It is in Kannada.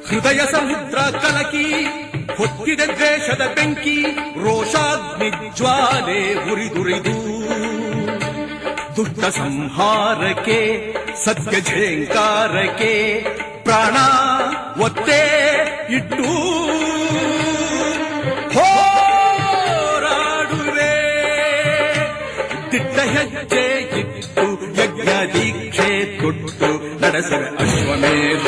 ಹೃದಯ ಸಮುದ್ರ ಕಲಕಿ ಹೊತ್ತಿದೆ ದ್ವೇಷದ ಬೆಂಕಿ, ರೋಷಾಗ್ನಿ ಜ್ವಾಲೆ ಉರಿದುರಿದು ದುಷ್ಟ ಸಂಹಾರಕ್ಕೆ ಸತ್ಯ ಝೇಂಕಾರಕ್ಕೆ ಪ್ರಾಣ ಒತ್ತೆ ಇಟ್ಟು ಹೋರಾಡುವೆ. ದಿಟ್ಟ ಹೆಜ್ಜೆ ಇಟ್ಟು ಯಜ್ಞ ದೀಕ್ಷೆ ಕೊಟ್ಟು ನಡೆಸುವೆ ಅಶ್ವಮೇಧ.